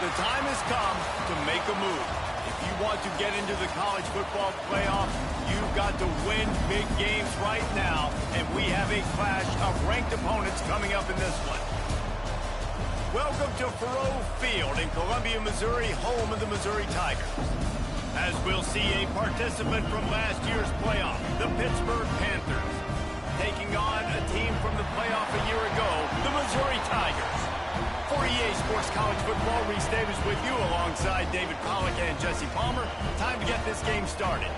The time has come to make a move. If you want to get into the college football playoffs, you've got to win big games right now, and we have a clash of ranked opponents coming up in this one. Welcome to Faurot Field in Columbia, Missouri, home of the Missouri Tigers. As we'll see a participant from last year's playoff, the Pittsburgh Panthers, taking on a team from the playoff a year ago, the Missouri Tigers. For EA Sports College Football, Reese Davis with you alongside David Pollack and Jesse Palmer. Time to get this game started.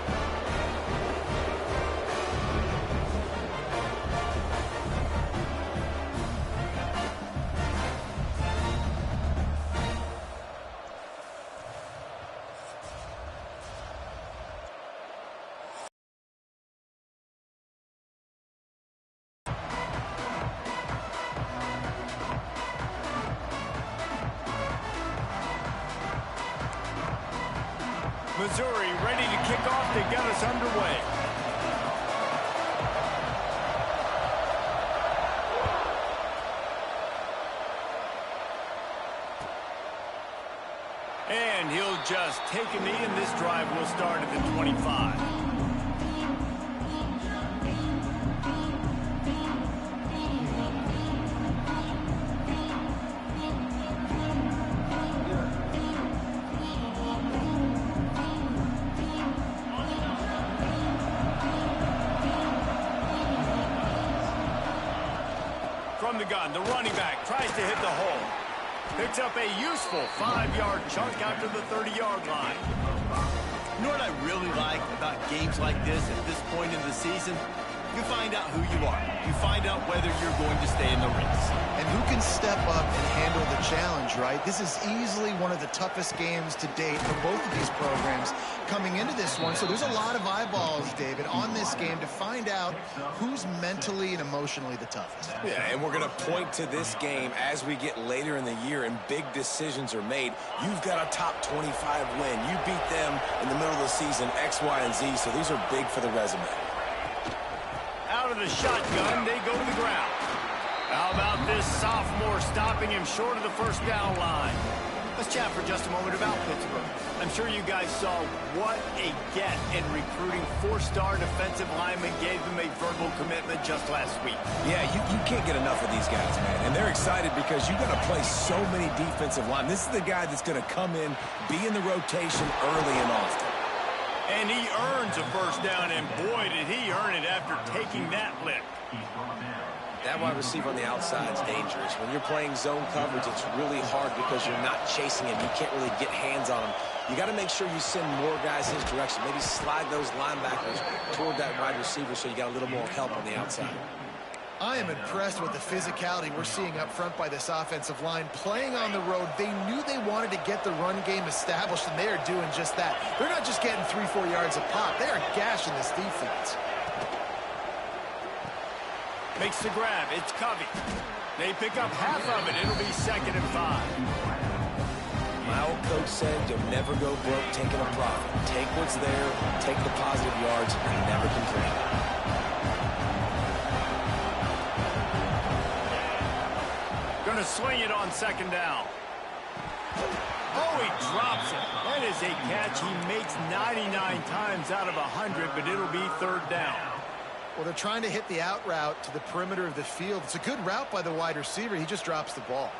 Missouri ready to kick off to get us underway. And he'll just take a knee, and this drive will start at the 25. From the gun, the running back tries to hit the hole. Picks up a useful 5-yard chunk after the 30-yard line. You know what I really like about games like this at this point in the season? You find out who you are. You find out whether you're going to stay in the race. And who can step up and handle the challenge, right? This is easily one of the toughest games to date for both of these programs coming into this one. So there's a lot of eyeballs, David, on this game to find out who's mentally and emotionally the toughest. Yeah, and we're going to point to this game as we get later in the year and big decisions are made. You've got a top 25 win. You beat them in the middle of the season, X, Y, and Z, so these are big for the resume. Out of the shotgun, they go to the ground. How about this sophomore stopping him short of the first down line? Let's chat for just a moment about Pittsburgh. I'm sure you guys saw what a get in recruiting. 4-star defensive linemen gave them a verbal commitment just last week. Yeah, you can't get enough of these guys, man. And they're excited because you're going to play so many defensive line. This is the guy that's going to come in, be in the rotation early and often. And he earns a first down, and boy, did he earn it after taking that lick. That wide receiver on the outside is dangerous. When you're playing zone coverage, it's really hard because you're not chasing him. You can't really get hands on him. You got to make sure you send more guys his direction. Maybe slide those linebackers toward that wide receiver so you got a little more help on the outside. I am impressed with the physicality we're seeing up front by this offensive line. Playing on the road, they knew they wanted to get the run game established, and they are doing just that. They're not just getting 3-4 yards a pop. They are gashing this defense. Makes the grab. It's Covey. They pick up half of it. It'll be 2nd and 5. My old coach said you'll never go broke taking a profit. Take what's there, take the positive yards, and never complain. Going to swing it on 2nd down. Oh, he drops it. That is a catch he makes 99 times out of 100, but it'll be 3rd down. Well, they're trying to hit the out route to the perimeter of the field. It's a good route by the wide receiver. He just drops the ball.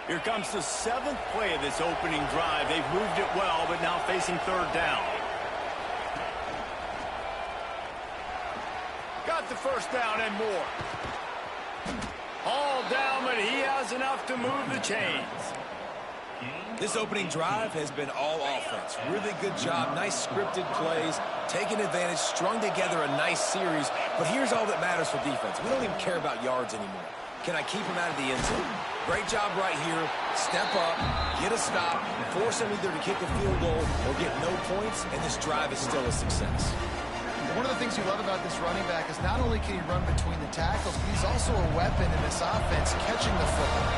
Here comes the 7th play of this opening drive. They've moved it well, but now facing 3rd down. Got the first down and more. All down, but he has enough to move the chains. This opening drive has been all offense. Really good job. Nice scripted plays. Taking advantage. Strung together a nice series. But here's all that matters for defense. We don't even care about yards anymore. Can I keep him out of the end zone? Great job right here. Step up. Get a stop. Force him either to kick a field goal or get no points. And this drive is still a success. One of the things you love about this running back is not only can he run between the tackles, but he's also a weapon in this offense, catching the football.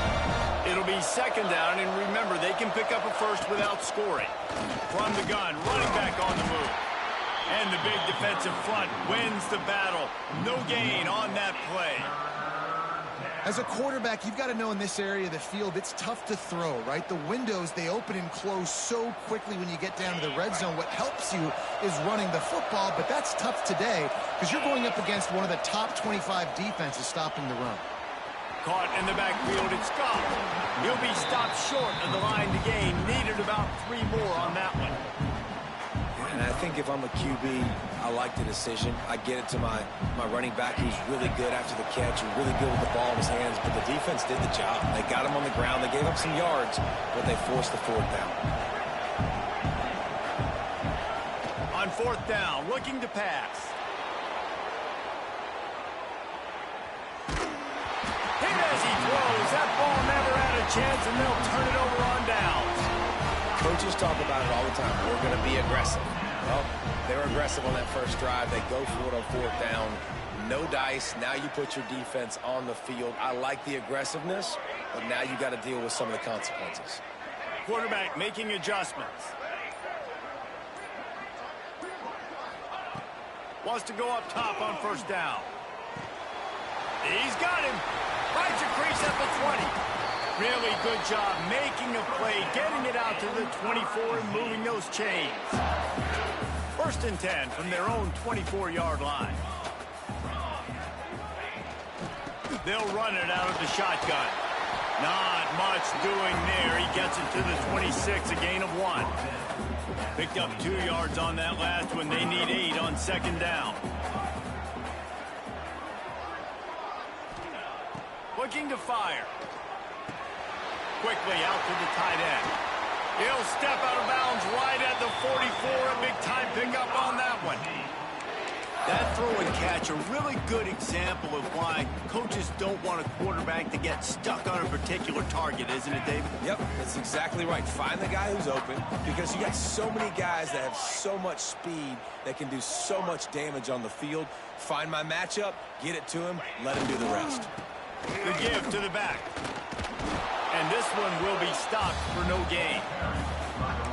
It'll be 2nd down, and remember, they can pick up a first without scoring. From the gun, running back on the move. And the big defensive front wins the battle. No gain on that play. As a quarterback, you've got to know in this area of the field, it's tough to throw, right? The windows, they open and close so quickly when you get down to the red zone. What helps you is running the football, but that's tough today because you're going up against one of the top 25 defenses stopping the run. Caught in the backfield, it's Scott. He'll be stopped short of the line to gain. Needed about 3 more on that one. And I think if I'm a QB, I like the decision. I get it to my running back who's really good after the catch and really good with the ball in his hands, but the defense did the job. They got him on the ground. They gave up some yards, but they forced the 4th down. On 4th down, looking to pass. Hit as he throws. That ball never had a chance, and they'll turn it over on downs. Coaches talk about it all the time. We're going to be aggressive. Well, they were aggressive on that first drive. They go for it on 4th down. No dice. Now you put your defense on the field. I like the aggressiveness, but now you got to deal with some of the consequences. Quarterback making adjustments. Wants to go up top on 1st down. He's got him. Finds a crease at the 20. Really good job making a play, getting it out to the 24 and moving those chains. 1st and 10 from their own 24-yard line. They'll run it out of the shotgun. Not much doing there. He gets it to the 26, a gain of 1. Picked up 2 yards on that last one. They need 8 on 2nd down. Looking to fire. Quickly out to the tight end. He'll step out of bounds right at the 44. A big-time pickup on that one. That throw and catch, a really good example of why coaches don't want a quarterback to get stuck on a particular target, isn't it, David? Yep, that's exactly right. Find the guy who's open because you got so many guys that have so much speed that can do so much damage on the field. Find my matchup, get it to him, let him do the rest. The give to the back. And this one will be stopped for no gain.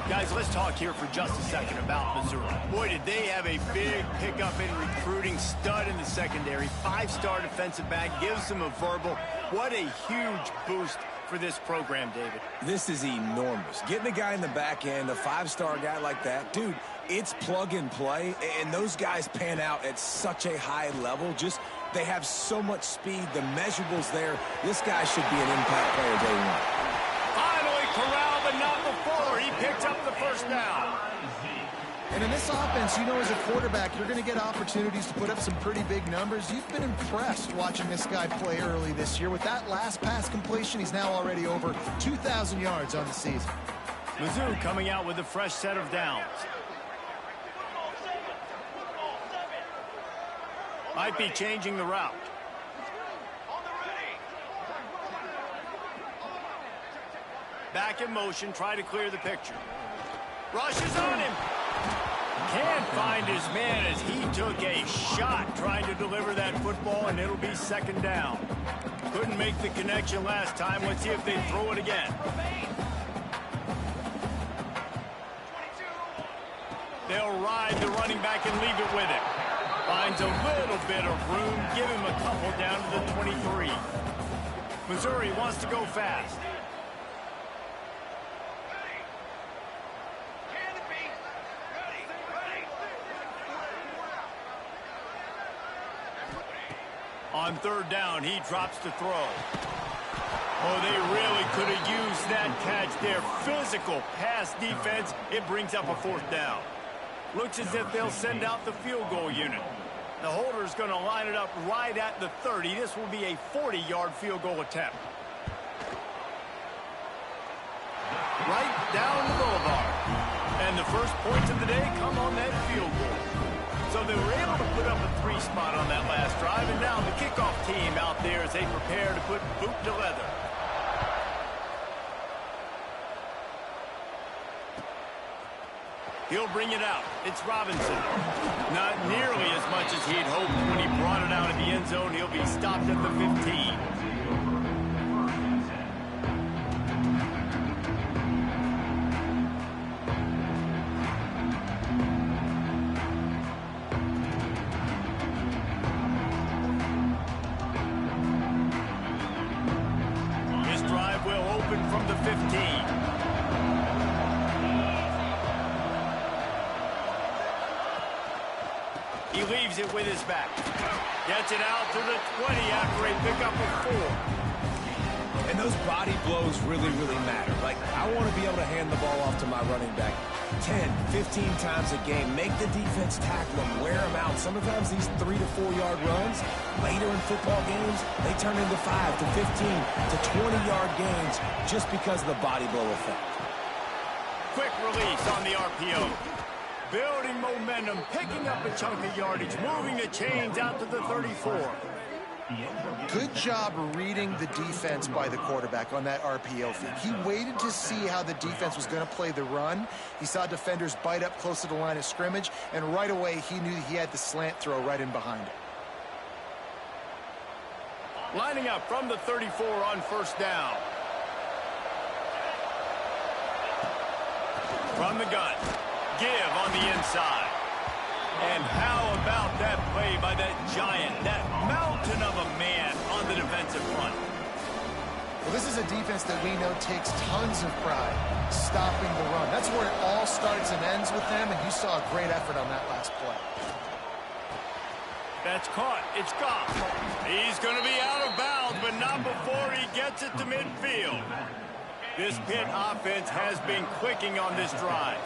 Guys, let's talk here for just a second about Missouri. Boy, did they have a big pickup in recruiting. Stud in the secondary. 5-star defensive back. Gives them a verbal. What a huge boost for this program, David. This is enormous. Getting a guy in the back end, a 5-star guy like that, dude, it's plug and play. And those guys pan out at such a high level. They have so much speed. The measurables there. This guy should be an impact player day 1. Finally corralled, but not before. He picked up the 1st down. And in this offense, you know, as a quarterback, you're going to get opportunities to put up some pretty big numbers. You've been impressed watching this guy play early this year. With that last pass completion, he's now already over 2,000 yards on the season. Mizzou coming out with a fresh set of downs. Might be changing the route. Back in motion, try to clear the picture. Rushes on him. Can't find his man as he took a shot trying to deliver that football, and it'll be 2nd down. Couldn't make the connection last time. Let's see if they throw it again. They'll ride the running back and leave it with him. Finds a little bit of room. Give him a couple down to the 23. Missouri wants to go fast. On 3rd down, he drops to throw. Oh, they really could have used that catch there. Physical pass defense. It brings up a 4th down. Looks as if they'll send out the field goal unit. The holder's going to line it up right at the 30. This will be a 40-yard field goal attempt. Right down the boulevard. And the first points of the day come on that field goal. So they were able to put up a 3 spot on that last drive, and now the kickoff team out there as they prepare to put boot to leather. He'll bring it out. It's Robinson. Not nearly as much as he'd hoped when he brought it out of the end zone. He'll be stopped at the 15. He leaves it with his back. Gets it out to the 20 after a pickup of 4. And those body blows really, really matter. Like, I want to be able to hand the ball off to my running back 10, 15 times a game. Make the defense tackle them, wear them out. Sometimes these 3 to 4 yard runs, later in football games, they turn into 5 to 15 to 20 yard gains just because of the body blow effect. Quick release on the RPO. Building momentum, picking up a chunk of yardage, moving the chains out to the 34. Good job reading the defense by the quarterback on that RPO feed. He waited to see how the defense was going to play the run. He saw defenders bite up close to the line of scrimmage, and right away he knew he had the slant throw right in behind it. Lining up from the 34 on first down. From the gun. Give on the inside. And how about that play by that giant, that mountain of a man on the defensive front? Well, this is a defense that we know takes tons of pride stopping the run. That's where it all starts and ends with them, and you saw a great effort on that last play. That's caught. It's gone. He's going to be out of bounds, but not before he gets it to midfield. This Pitt offense has been clicking on this drive.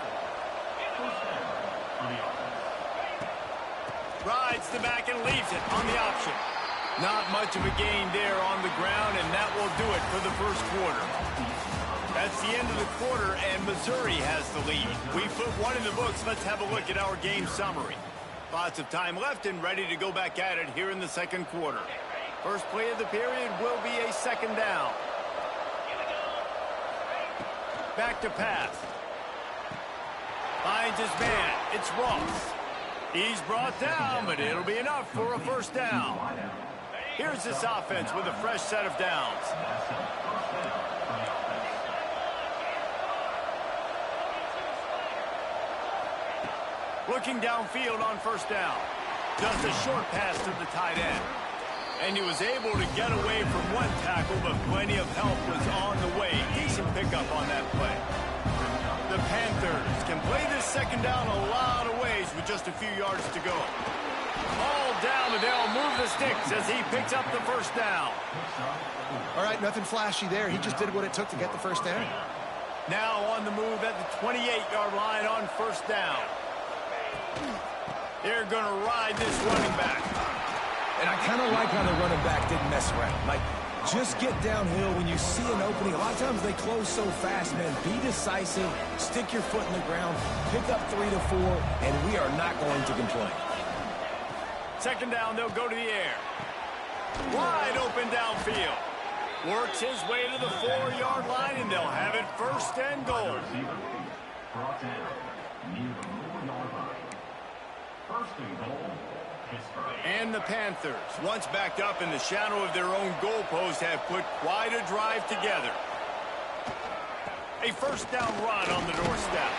Rides the back and leaves it on the option. Not much of a gain there on the ground, and that will do it for the first quarter. That's the end of the quarter, and Missouri has the lead. We put one in the books. Let's have a look at our game summary. Lots of time left and ready to go back at it here in the second quarter. First play of the period will be a second down. Back to pass. Finds his man. It's Ross. He's brought down, but it'll be enough for a first down. Here's this offense with a fresh set of downs. Looking downfield on first down. Just a short pass to the tight end. And he was able to get away from one tackle, but plenty of help was on the way. Decent pickup on that play. The Panthers can play this second down a lot of ways with just a few yards to go. All down, and they'll move the sticks as he picks up the first down. All right, nothing flashy there. He just did what it took to get the first down. Now on the move at the 28-yard line on first down. They're going to ride this running back. And I kind of like how the running back didn't mess around. Like, just get downhill when you see an opening. A lot of times they close so fast, man. Be decisive, stick your foot in the ground, pick up 3 to 4, and we are not going to complain. Second down, they'll go to the air. Wide open downfield. Works his way to the 4-yard line, and they'll have it first and goal. And the Panthers, once backed up in the shadow of their own goalpost, have put quite a drive together. A first down run on the doorstep.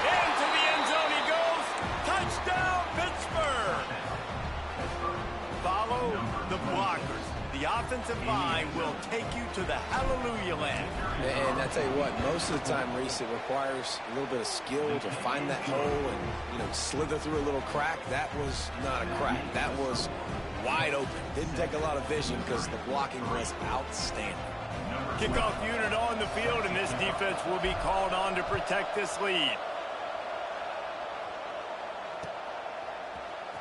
Into the end zone he goes. Touchdown, Pittsburgh! Follow the blockers. The offensive line will take you to the hallelujah land. And I tell you what, most of the time, Reese, it requires a little bit of skill to find that hole and, slither through a little crack. That was not a crack. That was wide open. Didn't take a lot of vision because the blocking was outstanding. Kickoff unit on the field, and this defense will be called on to protect this lead.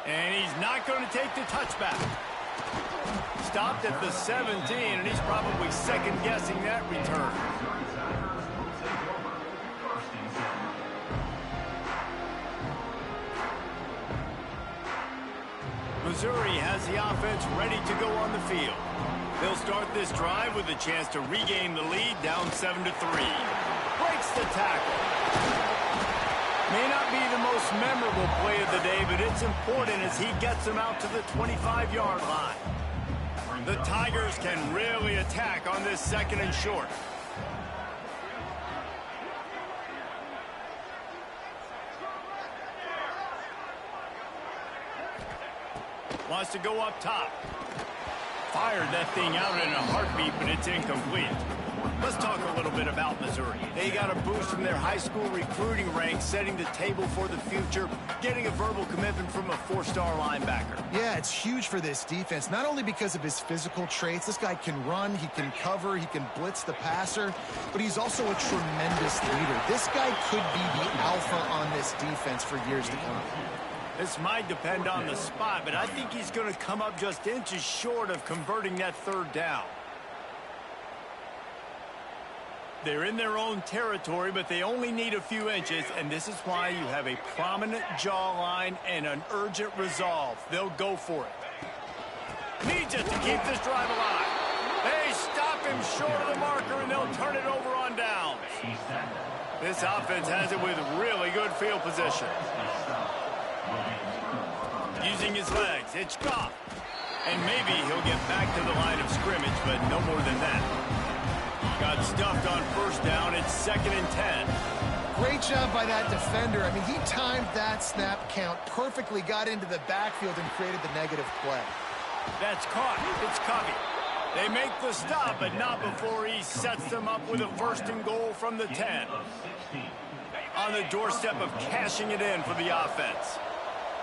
And he's not going to take the touchback. Stopped at the 17, and he's probably second-guessing that return. Missouri has the offense ready to go on the field. They'll start this drive with a chance to regain the lead, down 7-3. Breaks the tackle. May not be the most memorable play of the day, but it's important as he gets them out to the 25-yard line. The Tigers can really attack on this second and short. Wants to go up top. Fired that thing out in a heartbeat, but it's incomplete. Let's talk a little bit about Missouri. They got a boost from their high school recruiting ranks, setting the table for the future, getting a verbal commitment from a 4-star linebacker. Yeah, it's huge for this defense, not only because of his physical traits. This guy can run, he can cover, he can blitz the passer, but he's also a tremendous leader. This guy could be the alpha on this defense for years to come. This might depend on the spot, but I think he's going to come up just inches short of converting that 3rd down. They're in their own territory, but they only need a few inches, and this is why you have a prominent jawline and an urgent resolve. They'll go for it. Needs it to keep this drive alive. They stop him short of the marker, and they'll turn it over on downs. This offense has it with really good field position. Using his legs, it's Goff. And maybe he'll get back to the line of scrimmage, but no more than that. Got stuffed on 1st down. It's 2nd and 10. Great job by that defender. I mean, he timed that snap count perfectly, got into the backfield and created the negative play. That's caught. It's Covey. They make the stop, but not before he sets them up with a 1st and goal from the 10. On the doorstep of cashing it in for the offense.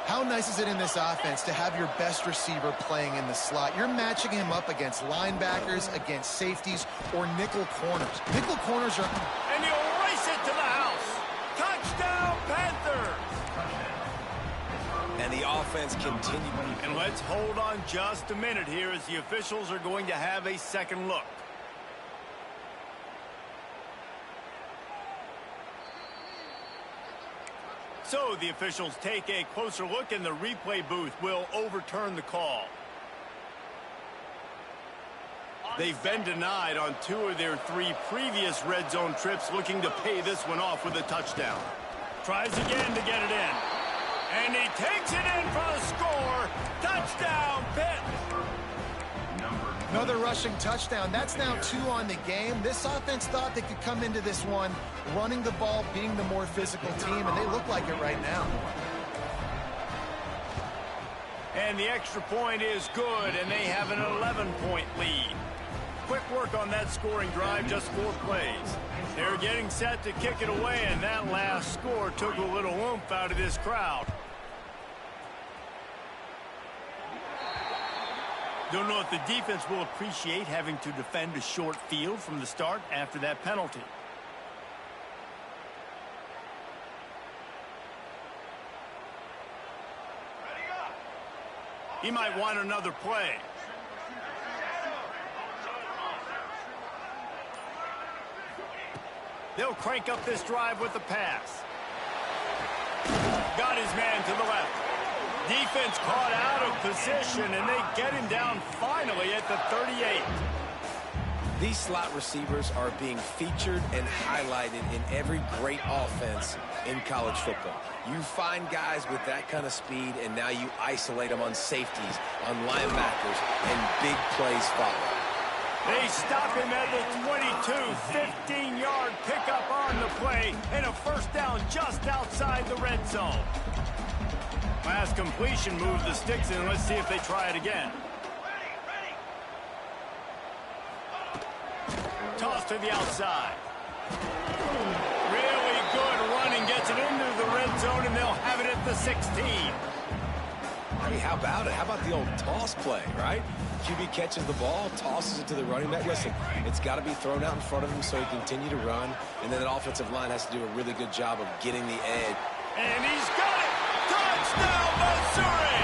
How nice is it in this offense to have your best receiver playing in the slot? You're matching him up against linebackers, against safeties, or nickel corners. Nickel corners are... And he'll race it to the house. Touchdown, Panthers! And the offense continues. And let's hold on just a minute here as the officials are going to have a second look. So the officials take a closer look, and the replay booth will overturn the call. They've been denied on 2 of their 3 previous red zone trips, looking to pay this one off with a touchdown. Tries again to get it in. And he takes it in for the score. Touchdown, Pitt! Another rushing touchdown. That's now 2 on the game. This offense thought they could come into this one running the ball, being the more physical team, and they look like it right now. And the extra point is good, and they have an 11-point lead. Quick work on that scoring drive, just 4 plays. They're getting set to kick it away, and that last score took a little oomph out of this crowd. Don't know if the defense will appreciate having to defend a short field from the start after that penalty. He might want another play. They'll crank up this drive with the pass. Got his man to the left. Defense caught out of position, and they get him down finally at the 38. These slot receivers are being featured and highlighted in every great offense in college football. You find guys with that kind of speed, and now you isolate them on safeties, on linebackers, and big plays follow. They stop him at the 22, 15-yard pickup on the play, and a 1st down just outside the red zone. Last completion moves the sticks in. Let's see if they try it again. Toss to the outside. Really good running. Gets it into the red zone, and they'll have it at the 16. Hey, how about it? How about the old toss play, right? QB catches the ball, tosses it to the running back. Listen, it's got to be thrown out in front of him so he can continue to run, and then that offensive line has to do a really good job of getting the edge. And he's got it! Touchdown, Missouri!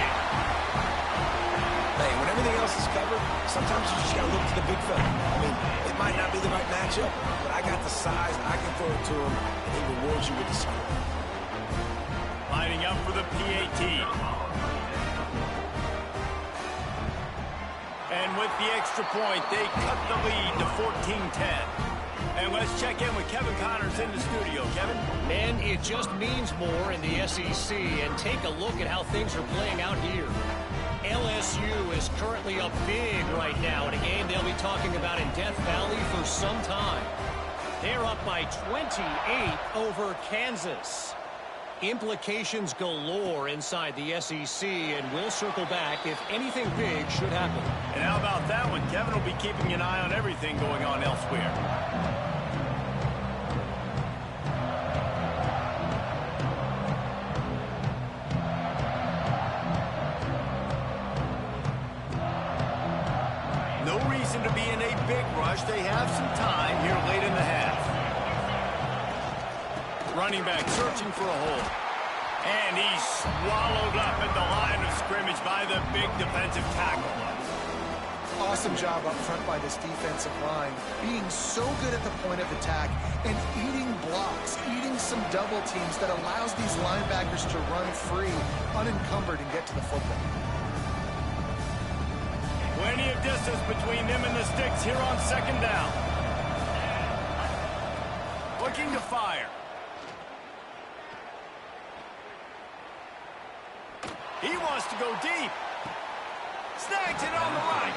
Hey, when everything else is covered, sometimes you just got to look to the big fella. I mean, it might not be the right matchup, but I got the size, I can throw it to him, and he rewards you with the score. Lining up for the PAT. And with the extra point, they cut the lead to 14-10. And let's check in with Kevin Connors in the studio. Kevin? Man, it just means more in the SEC, and take a look at how things are playing out here. LSU is currently up big right now in a game they'll be talking about in Death Valley for some time. They're up by 28 over Kansas. Implications galore inside the SEC, and we'll circle back if anything big should happen. And how about that one? Kevin will be keeping an eye on everything going on elsewhere. No reason to be in a big rush. They have some time here late in the half. Running back searching for a hole. And he's swallowed up at the line of scrimmage by the big defensive tackle. Awesome job up front by this defensive line, being so good at the point of attack and eating blocks, eating some double teams that allows these linebackers to run free, unencumbered, and get to the football. Plenty of distance between them and the sticks here on second down. Looking to fire. He wants to go deep. Snags it on the right.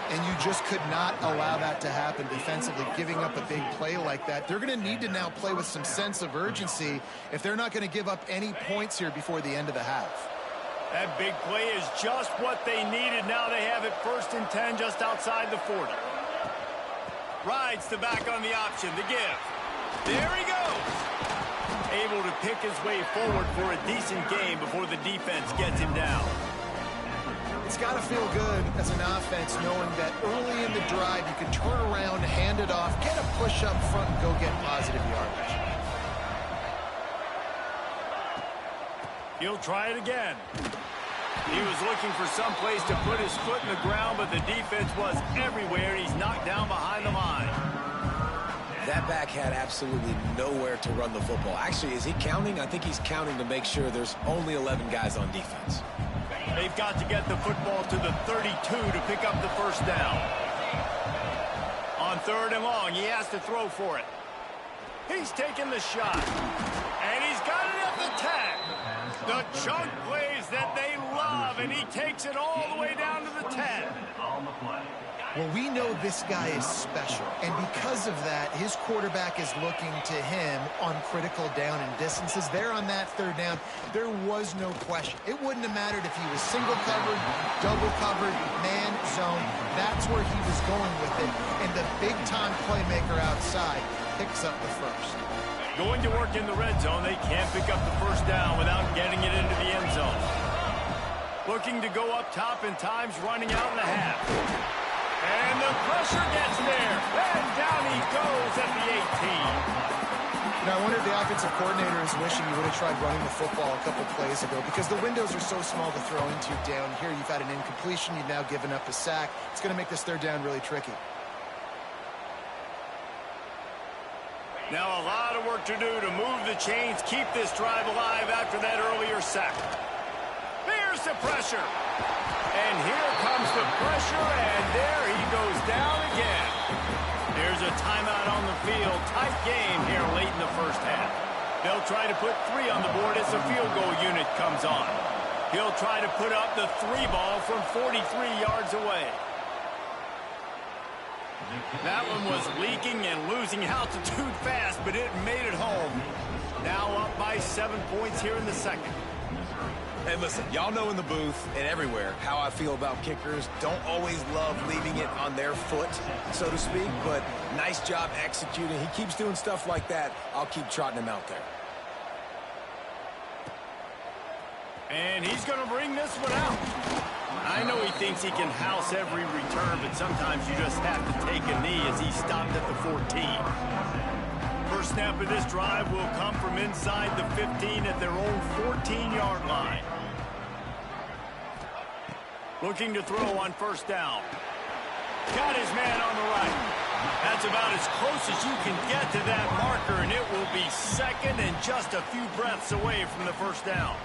And you just could not allow that to happen defensively, giving up a big play like that. They're going to need to now play with some sense of urgency if they're not going to give up any points here before the end of the half. That big play is just what they needed. Now they have it 1st and 10 just outside the 40. Rides the back on the option, the give. There he goes. Able to pick his way forward for a decent game before the defense gets him down. It's got to feel good as an offense knowing that early in the drive you can turn around, hand it off, get a push up front, and go get positive yardage. He'll try it again. He was looking for some place to put his foot in the ground, but the defense was everywhere. He's knocked down behind the line. That back had absolutely nowhere to run the football. Actually, is he counting? I think he's counting to make sure there's only 11 guys on defense. They've got to get the football to the 32 to pick up the first down. On 3rd and long, he has to throw for it. He's taking the shot. And he's got it at the 10. The chunk plays that they love, and he takes it all the way down to the 10. Well, we know this guy is special, and because of that, his quarterback is looking to him on critical down and distances. There on that 3rd down, there was no question. It wouldn't have mattered if he was single covered, double covered, man, zone. That's where he was going with it, and the big-time playmaker outside picks up the first. Going to work in the red zone, they can't pick up the first down without getting it into the end zone. Looking to go up top, and time's running out in the half. And the pressure gets there. And down he goes at the 18. Now, I wonder if the offensive coordinator is wishing he would have tried running the football a couple plays ago because the windows are so small to throw into down here. You've had an incompletion. You've now given up a sack. It's going to make this 3rd down really tricky. Now a lot of work to do to move the chains, keep this drive alive after that earlier sack. Here's the pressure. And here comes the pressure, and there he goes down again. There's a timeout on the field. Tight game here late in the first half. They'll try to put 3 on the board as the field goal unit comes on. He'll try to put up the 3 ball from 43 yards away. That one was leaking and losing altitude fast, but it made it home. Now up by 7 points here in the second. And listen, y'all know in the booth and everywhere how I feel about kickers. Don't always love leaving it on their foot, so to speak, but nice job executing. He keeps doing stuff like that. I'll keep trotting him out there. And he's going to bring this one out. I know he thinks he can house every return, but sometimes you just have to take a knee as he stopped at the 14. First snap of this drive will come from inside the 15 at their own 14-yard line. Looking to throw on 1st down. Got his man on the right. That's about as close as you can get to that marker, and it will be 2nd and just a few breaths away from the 1st down.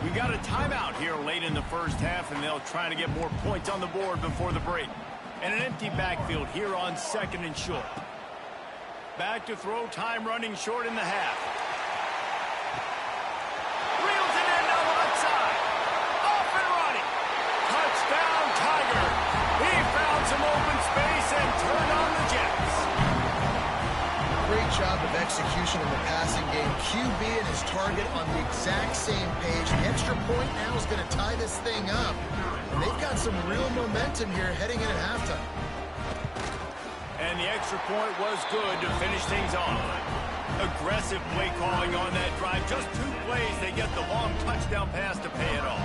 We got a timeout here late in the first half, and they'll try to get more points on the board before the break. And an empty backfield here on 2nd and short. Back to throw, time running short in the half. Reels it in now outside. Off and running. Touchdown, Tiger. He found some open space and turned on the Jets. Great Great job of execution in the passing game. QB and his target on the exact same page. The extra point now is going to tie this thing up. And they've got some real momentum here heading in at halftime. And the extra point was good to finish things off. Aggressive play calling on that drive. Just 2 plays, they get the long touchdown pass to pay it off.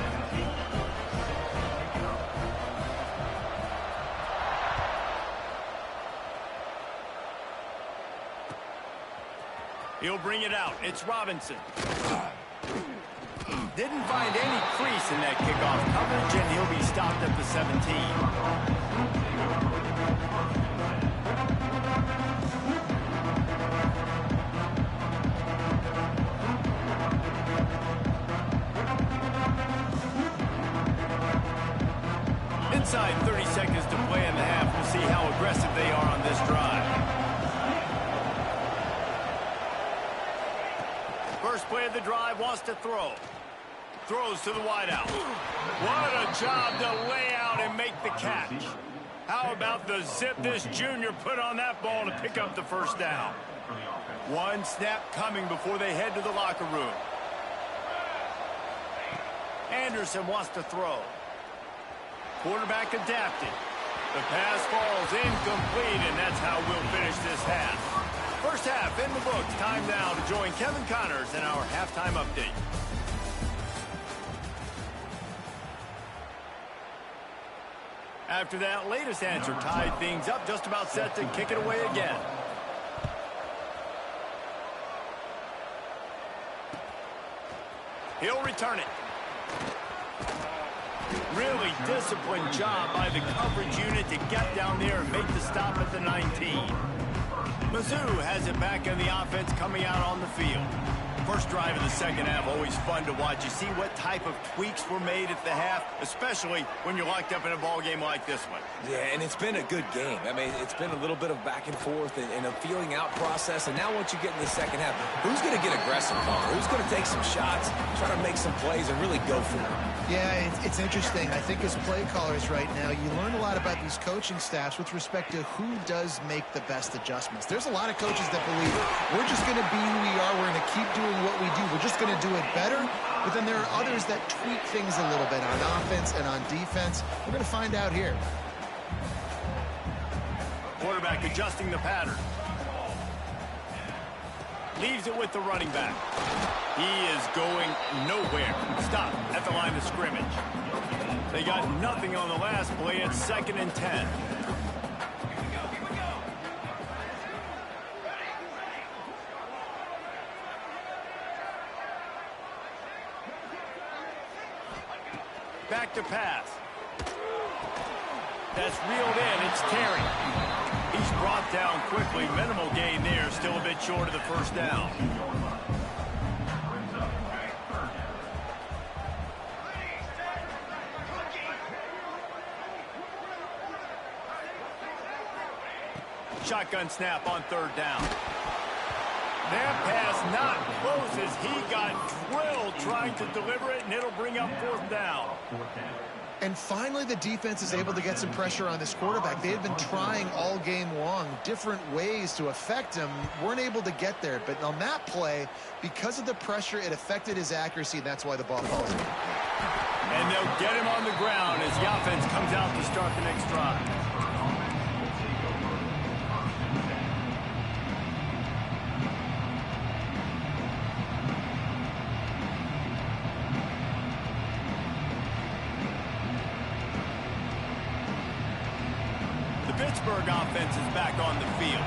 He'll bring it out. It's Robinson. Didn't find any crease in that kickoff coverage, and he'll be stopped at the 17. Inside 30 seconds to play in the half. We'll see how aggressive they are on this drive. First play of the drive, wants to throw. Throws to the wideout. What a job to lay out and make the catch. How about the zip this junior put on that ball to pick up the first down? One snap coming before they head to the locker room. Anderson wants to throw. Quarterback adapted. The pass falls incomplete, and that's how we'll finish this half. First half in the books. Time now to join Kevin Connors in our halftime update. After that latest answer tied things up, just about set to kick it away again. He'll return it. Really disciplined job by the coverage unit to get down there and make the stop at the 19. Mizzou has it back in the offense coming out on the field. First drive of the second half, always fun to watch. You see what type of tweaks were made at the half, especially when you're locked up in a ball game like this one. Yeah, and it's been a good game. I mean, it's been a little bit of back and forth and a feeling out process. And now once you get in the second half, who's going to get aggressive, Connor? Who's going to take some shots, try to make some plays, and really go for it? Yeah, it's interesting. I think as play callers right now, you learn a lot about these coaching staffs with respect to who does make the best adjustments. There's a lot of coaches that believe we're just going to be who we are. We're going to keep doing what we do. We're just going to do it better. But then there are others that tweak things a little bit on offense and on defense. We're going to find out here. Quarterback adjusting the pattern. Leaves it with the running back. He is going nowhere. Stop at the line of scrimmage. They got nothing on the last play. It's 2nd and 10. Back to pass. That's reeled in. It's Terry. He's brought down quickly. Minimal gain there. Still a bit short of the first down. Shotgun snap on 3rd down. That pass not close as he got drilled trying to deliver it, and it'll bring up 4th down. And finally, the defense is able to get some pressure on this quarterback. They had been trying all game long different ways to affect him. Weren't able to get there. But on that play, because of the pressure, it affected his accuracy, and that's why the ball falls in. And they'll get him on the ground as the offense comes out to start the next drive. Pittsburgh offense is back on the field.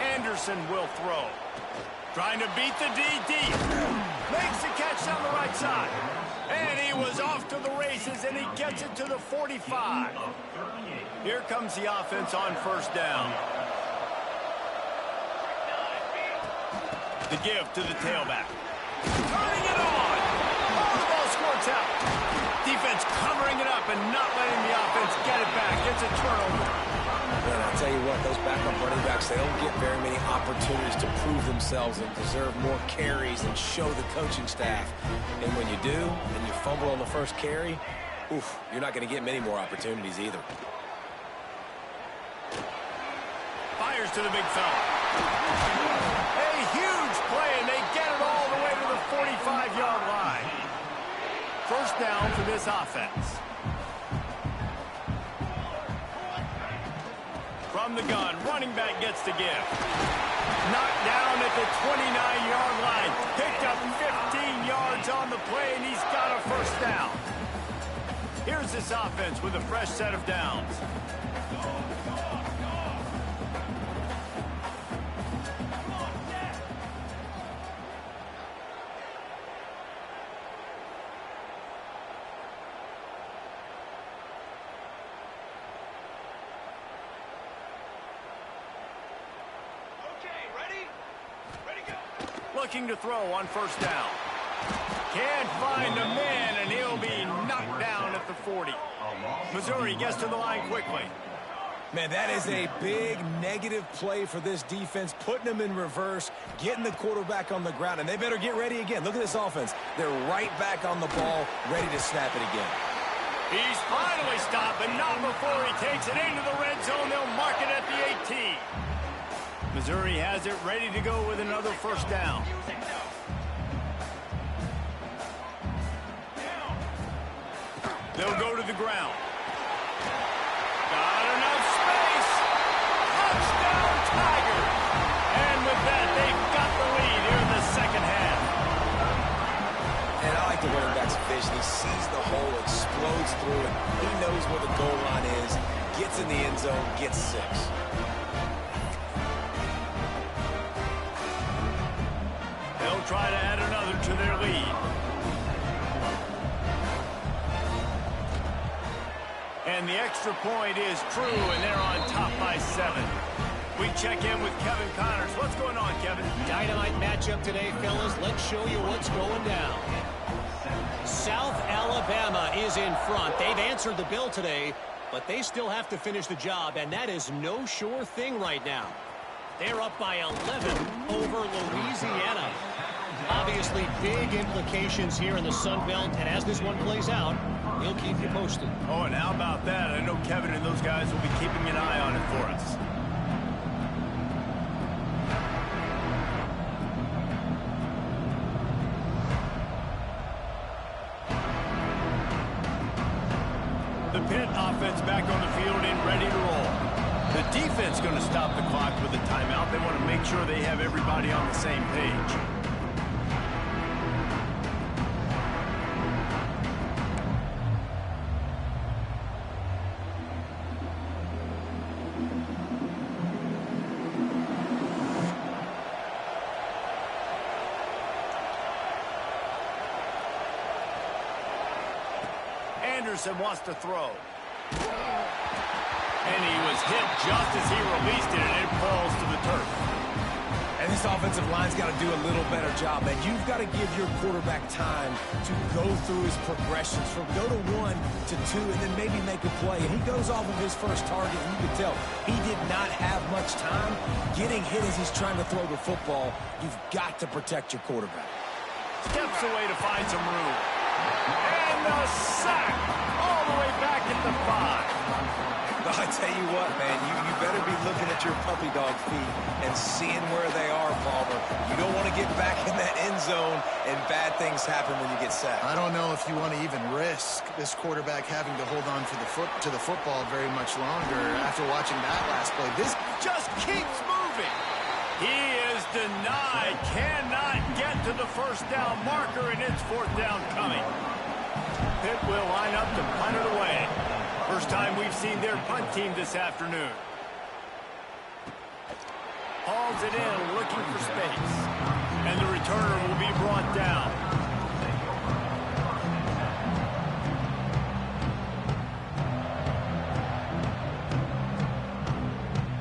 Anderson will throw. Trying to beat the DD. Makes the catch on the right side. And he was off to the races, and he gets it to the 45. Here comes the offense on 1st down. The give to the tailback. Turning it on. Oh, the ball squirts out. Defense covering it up and not letting the offense get it back. It's a turnover. And I'll tell you what, those backup running backs, they don't get very many opportunities to prove themselves and deserve more carries and show the coaching staff. And when you do, and you fumble on the first carry, oof, you're not going to get many more opportunities either. fires to the big fella. A huge play, and they get it all the way to the 45-yard line. First down for this offense. From the gun, running back gets to give. Knocked down at the 29-yard line. Picked up 15 yards on the play, and he's got a first down. Here's this offense with a fresh set of downs. Looking to throw on first down. Can't find a man, and he'll be knocked down at the 40. Missouri gets to the line quickly. Man, that is a big negative play for this defense, putting them in reverse, getting the quarterback on the ground, and they better get ready again. Look at this offense. They're right back on the ball, ready to snap it again. He's finally stopped, but not before he takes it into the red zone. They'll mark it at the 18. Missouri has it ready to go with another first down. They'll go to the ground. Got enough space. Touchdown, Tigers. And with that, they've got the lead here in the second half. And I like the running back's vision. He sees the hole, explodes through it. He knows where the goal line is, gets in the end zone, gets 6. They'll try to add another to their lead. And the extra point is true, and they're on top by 7. We check in with Kevin Connors. What's going on, Kevin? Dynamite matchup today, fellas. Let's show you what's going down. South Alabama is in front. They've answered the bell today, but they still have to finish the job, and that is no sure thing right now. They're up by 11 over Louisiana. Obviously, big implications here in the Sun Belt, and as this one plays out, he'll keep you posted. Oh, and how about that? I know Kevin and those guys will be keeping an eye on it for us. The Pitt offense back on the field and ready to roll. The defense going to stop the clock with a timeout. They want to make sure they have everybody on the same page. Anderson wants to throw. And he was hit just as he released it, and it falls to the turf. And this offensive line's got to do a little better job, man. You've got to give your quarterback time to go through his progressions from go to 1 to 2 and then maybe make a play. And he goes off of his first target, and you can tell he did not have much time getting hit as he's trying to throw the football. You've got to protect your quarterback. Steps away to find some room. And the sack all the way back at the 5. I tell you what, man, you better be looking at your puppy dog feet and seeing where they are, Palmer. You don't want to get back in that end zone and bad things happen when you get sacked. I don't know if you want to even risk this quarterback having to hold on to the football very much longer after watching that last play. This just keeps moving. He is denied, cannot get to the first down marker, and it's fourth down coming. Pitt will line up to punt it away. First time we've seen their punt team this afternoon. Hauls it in, looking for space. And the returner will be brought down.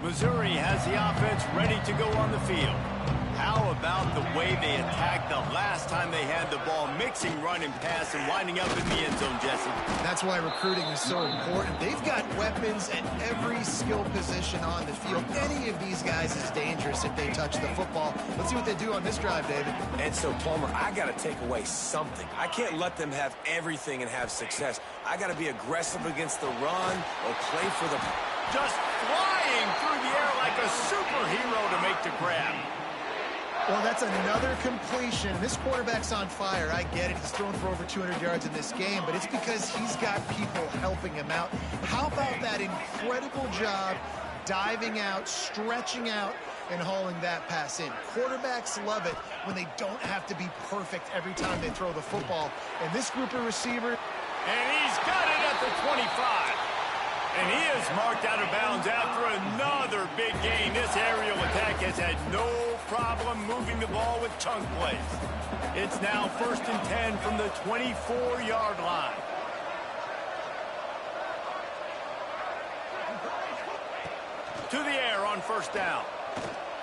Missouri has the offense ready to go on the field. How about the way they attacked the last time they had the ball, mixing run and pass and winding up in the end zone, Jesse? That's why recruiting is so important. They've got weapons at every skill position on the field. Any of these guys is dangerous if they touch the football. Let's see what they do on this drive, David. And so, Palmer, I got to take away something. I can't let them have everything and have success. I got to be aggressive against the run or play for the Just flying through the air like a superhero to make the grab. Well, that's another completion. This quarterback's on fire. I get it. He's thrown for over 200 yards in this game, but it's because he's got people helping him out. How about that incredible job diving out, stretching out, and hauling that pass in? Quarterbacks love it when they don't have to be perfect every time they throw the football. And this group of receivers... And he's got it at the 25. And he is marked out of bounds after another big gain. This aerial attack has had no problem moving the ball with chunk plays. It's now 1st and 10 from the 24-yard line. To the air on 1st down.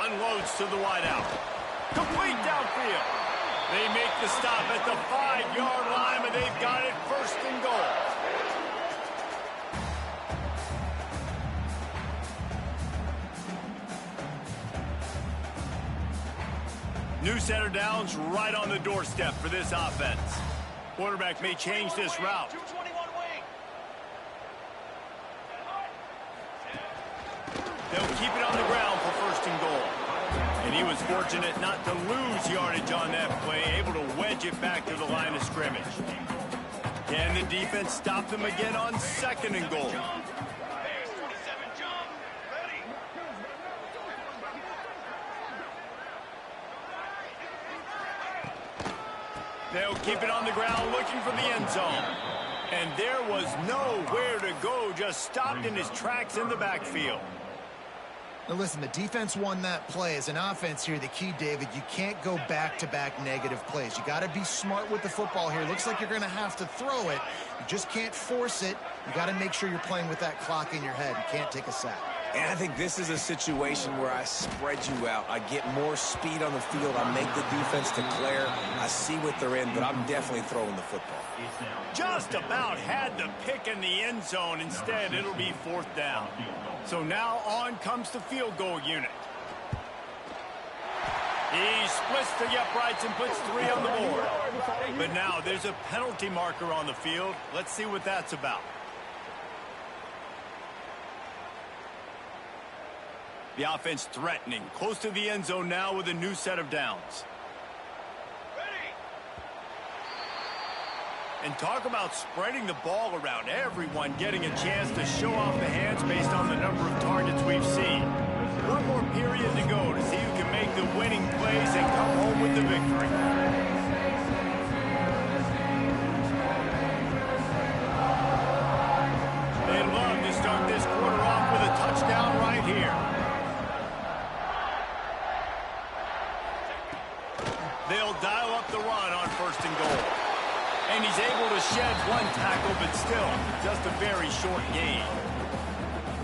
Unloads to the wideout. Complete downfield. They make the stop at the 5-yard line, and they've got it 1st and goal. New set of downs right on the doorstep for this offense. Quarterback may change this route. They'll keep it on the ground for 1st and goal. And he was fortunate not to lose yardage on that play, able to wedge it back to the line of scrimmage. Can the defense stop them again on 2nd and goal? They'll keep it on the ground looking for the end zone. And there was nowhere to go, just stopped in his tracks in the backfield. Now listen, the defense won that play. As an offense here, the key, David, you can't go back-to-back negative plays. You got to be smart with the football here. Looks like you're going to have to throw it. You just can't force it. You got to make sure you're playing with that clock in your head. You can't take a sack. And I think this is a situation where I spread you out. I get more speed on the field. I make the defense declare. I see what they're in, but I'm definitely throwing the football. Just about had the pick in the end zone. Instead, it'll be 4th down. So now on comes the field goal unit. He splits the uprights and puts 3 on the board. But now there's a penalty marker on the field. Let's see what that's about. The offense threatening, close to the end zone now with a new set of downs. And talk about spreading the ball around. Everyone getting a chance to show off the hands based on the number of targets we've seen. One more period to go to see who can make the winning plays and come home with the victory. They'd love to start this quarter off with a touchdown right here. They'll dial up the run on 1st and goal. And he's able to shed 1 tackle, but still, just a very short gain.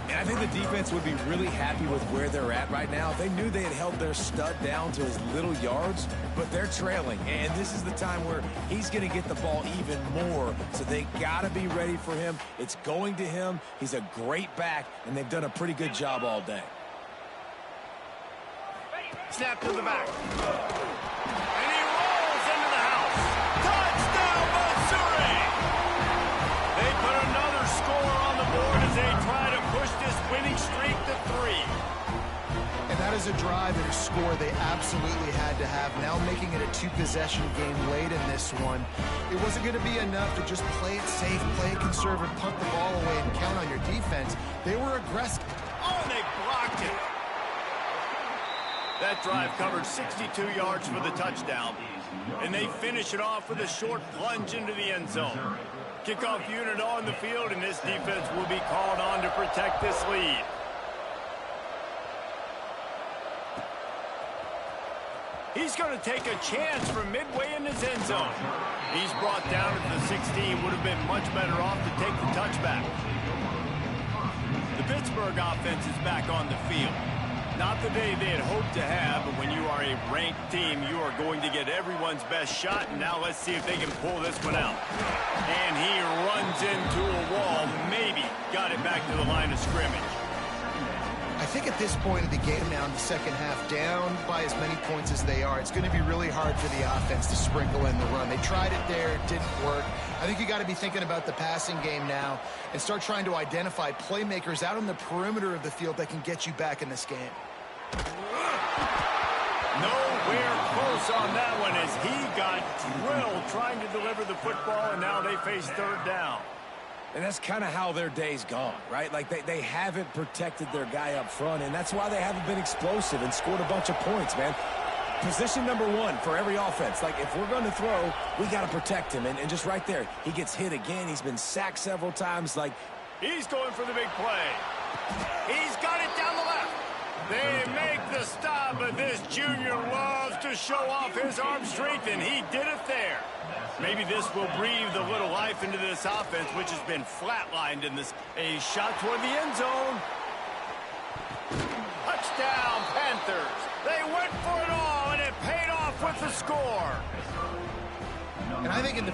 And I think the defense would be really happy with where they're at right now. They knew they had held their stud down to his little yards, but they're trailing. And this is the time where he's going to get the ball even more. So they got to be ready for him. It's going to him. He's a great back, and they've done a pretty good job all day. Snap to the back. And he rolls into the house. Touchdown, Missouri! They put another score on the board as they try to push this winning streak to 3. And that is a drive and a score they absolutely had to have. Now making it a 2-possession game late in this one. It wasn't going to be enough to just play it safe, play it conservative, punt the ball away, and count on your defense. They were aggressive. Oh, and they blocked it. That drive covered 62 yards for the touchdown. And they finish it off with a short plunge into the end zone. Kickoff unit on the field, and this defense will be called on to protect this lead. He's going to take a chance from midway in his end zone. He's brought down at the 16. Would have been much better off to take the touchback. The Pittsburgh offense is back on the field. Not the day they had hoped to have, but when you are a ranked team, you are going to get everyone's best shot. And now let's see if they can pull this one out. And he runs into a wall, maybe got it back to the line of scrimmage. I think at this point of the game now in the second half, down by as many points as they are, it's going to be really hard for the offense to sprinkle in the run. They tried it there. It didn't work. I think you got to be thinking about the passing game now and start trying to identify playmakers out on the perimeter of the field that can get you back in this game. Nowhere close on that one as he got drilled trying to deliver the football, and now they face third down. And that's kind of how their day's gone, right? Like they haven't protected their guy up front, and that's why they haven't been explosive and scored a bunch of points, man. Position number one for every offense. Like, if we're going to throw, we got to protect him. And just right there, he gets hit again. He's been sacked several times. Like, he's going for the big play. He's got it down the left. They make the stop, but this junior loves to show off his arm strength, and he did it there. Maybe this will breathe a little life into this offense, which has been flatlined in this. A shot toward the end zone. Touchdown, Panthers. They went for it all, and it paid off with the score. And I think in the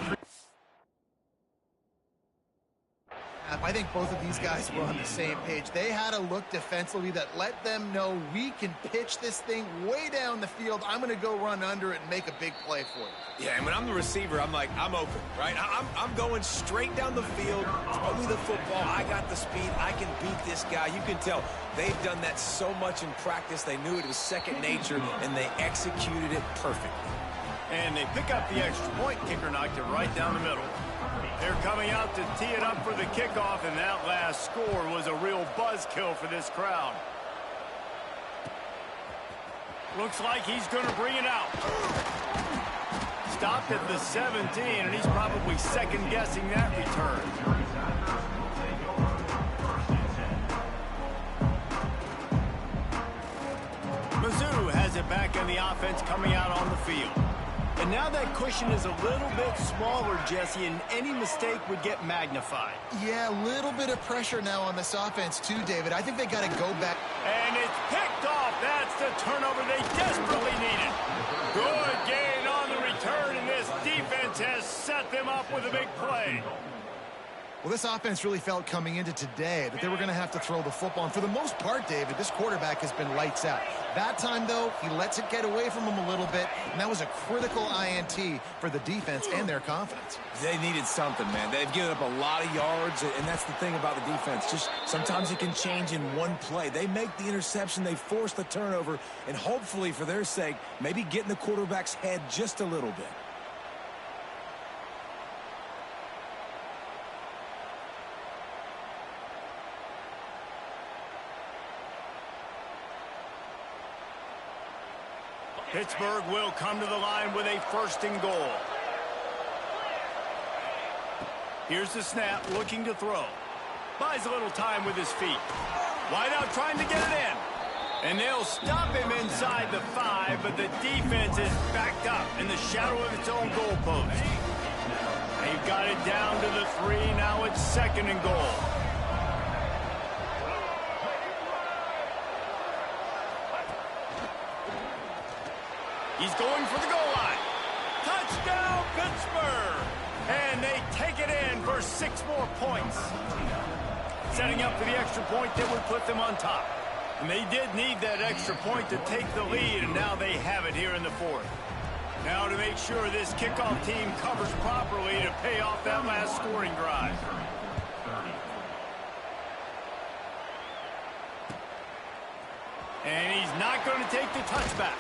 I think both of these guys were on the same page. They had a look defensively that let them know we can pitch this thing way down the field. I'm going to go run under it and make a big play for you. yeah, and when I'm the receiver, I'm like, I'm open, right? I'm going straight down the field. Throw me the football. I got the speed. I can beat this guy. You can tell they've done that so much in practice. They knew it was second nature, and they executed it perfectly. And they pick up the extra point. Kicker knocked it right down the middle. They're coming out to tee it up for the kickoff, and that last score was a real buzzkill for this crowd. Looks like he's going to bring it out. Stopped at the 17, and he's probably second-guessing that return. Mizzou has it back on the offense coming out on the field. And now that cushion is a little bit smaller, Jesse, and any mistake would get magnified. Yeah, a little bit of pressure now on this offense too, David. I think they got to go back. And it's picked off. That's the turnover they desperately needed. Good gain on the return, and this defense has set them up with a big play. Well, this offense really felt coming into today that they were going to have to throw the football. And for the most part, David, this quarterback has been lights out. That time, though, he lets it get away from him a little bit, and that was a critical INT for the defense and their confidence. They needed something, man. They've given up a lot of yards, and that's the thing about the defense. Just sometimes it can change in one play. They make the interception, they force the turnover, and hopefully, for their sake, maybe get in the quarterback's head just a little bit. Pittsburgh will come to the line with a 1st and goal. Here's the snap, looking to throw. Buys a little time with his feet. Wide out trying to get it in. And they'll stop him inside the 5, but the defense is backed up in the shadow of its own goalpost. They've got it down to the 3. Now it's 2nd and goal. He's going for the goal line. Touchdown, Pittsburgh! And they take it in for 6 more points. Setting up for the extra point that would put them on top. And they did need that extra point to take the lead, and now they have it here in the 4th. Now to make sure this kickoff team covers properly to pay off that last scoring drive. And he's not going to take the touchback.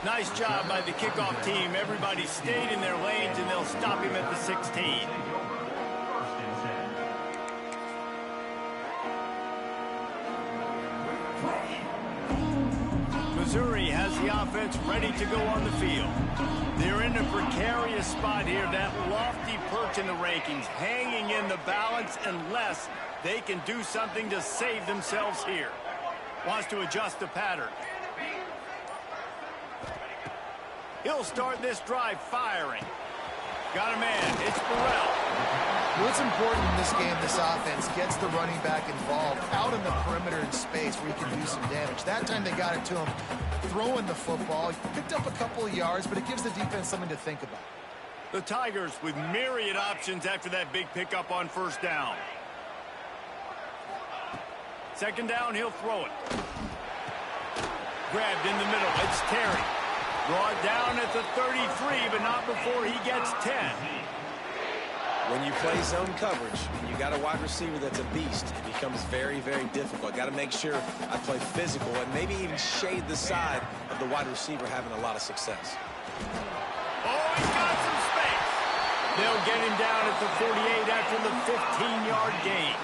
Nice job by the kickoff team. Everybody stayed in their lanes, and they'll stop him at the 16. Missouri has the offense ready to go on the field. They're in a precarious spot here, that lofty perch in the rankings, hanging in the balance unless they can do something to save themselves here. Wants to adjust the pattern. He'll start this drive firing. Got a man. It's Burrell. Well, it's important in this game, this offense gets the running back involved out in the perimeter in space where he can do some damage. That time they got it to him throwing the football. He picked up a couple of yards, but it gives the defense something to think about. The Tigers with myriad options after that big pickup on 1st down. Second down, he'll throw it. Grabbed in the middle. It's Terry. Brought down at the 33, but not before he gets 10. When you play zone coverage and you got a wide receiver that's a beast, it becomes very, very difficult. Got to make sure I play physical and maybe even shade the side of the wide receiver having a lot of success. Oh, he's got some space. They'll get him down at the 48 after the 15-yard gain.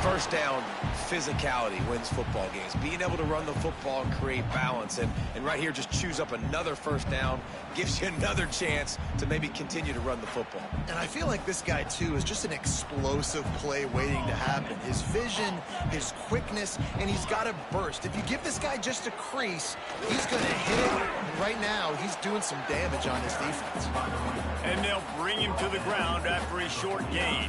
First down, physicality wins football games. Being able to run the football and create balance. And right here, just choose up another first down, gives you another chance to maybe continue to run the football. And I feel like this guy, too, is just an explosive play waiting to happen. His vision, his quickness, and he's got a burst. If you give this guy just a crease, he's going to hit it. And right now, he's doing some damage on this defense. And they'll bring him to the ground after a short gain.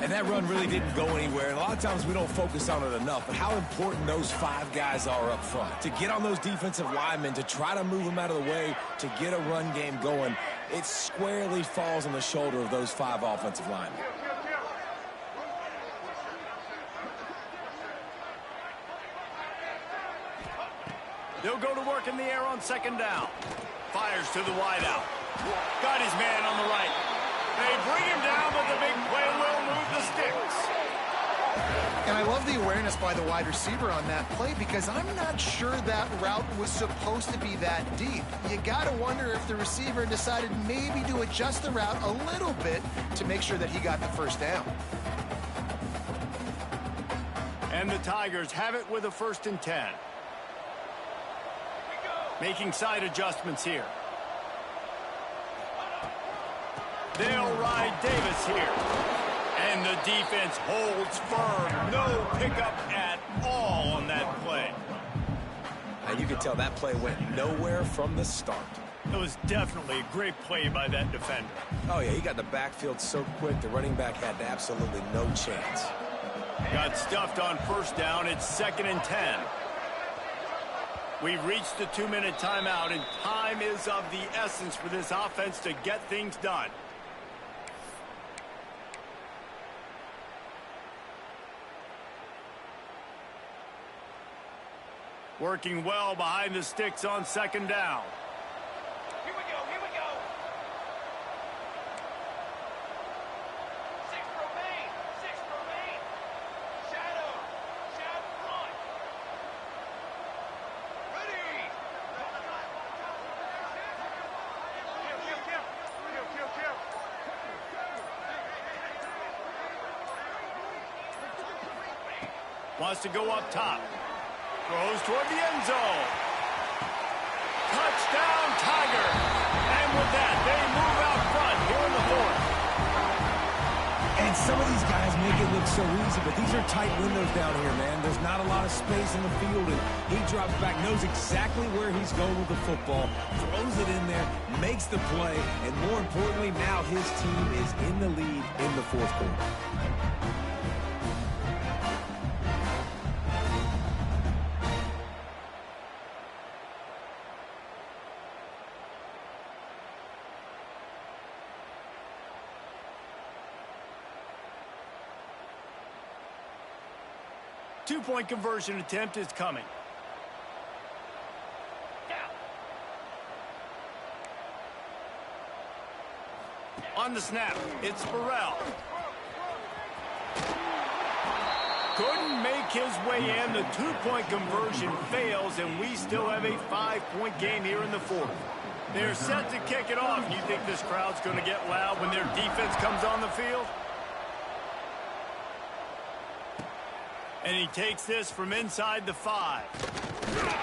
And that run really didn't go anywhere. And a lot of times we don't focus on it enough, but how important those 5 guys are up front. To get on those defensive linemen, to try to move them out of the way, to get a run game going, it squarely falls on the shoulder of those 5 offensive linemen. They'll go to work in the air on second down. Fires to the wideout. Got his man on the right. They bring him down, but the big play will move the sticks. And I love the awareness by the wide receiver on that play because I'm not sure that route was supposed to be that deep. You got to wonder if the receiver decided maybe to adjust the route a little bit to make sure that he got the first down. And the Tigers have it with a 1st and 10. Making side adjustments here. They'll ride Davis here. And the defense holds firm. No pickup at all on that play. And you can tell that play went nowhere from the start. It was definitely a great play by that defender. Oh, yeah, he got the backfield so quick, the running back had absolutely no chance. Got stuffed on first down. It's 2nd and 10. We've reached the 2-minute timeout, and time is of the essence for this offense to get things done. Working well behind the sticks on second down. Here we go, here we go. 6 remain, 6 remain. Shadow, shadow front. Ready. Kill. Wants to go up top. Throws toward the end zone. Touchdown, Tiger. And with that, they move out front here in the 4th. And some of these guys make it look so easy, but these are tight windows down here, man. There's not a lot of space in the field, and he drops back, knows exactly where he's going with the football, throws it in there, makes the play, and more importantly, now his team is in the lead in the 4th quarter. Two-point conversion attempt is coming. On the snap, it's Burrell. Couldn't make his way in. The 2-point conversion fails, and we still have a 5-point game here in the 4th. They're set to kick it off. You think this crowd's going to get loud when their defense comes on the field? And he takes this from inside the 5. Another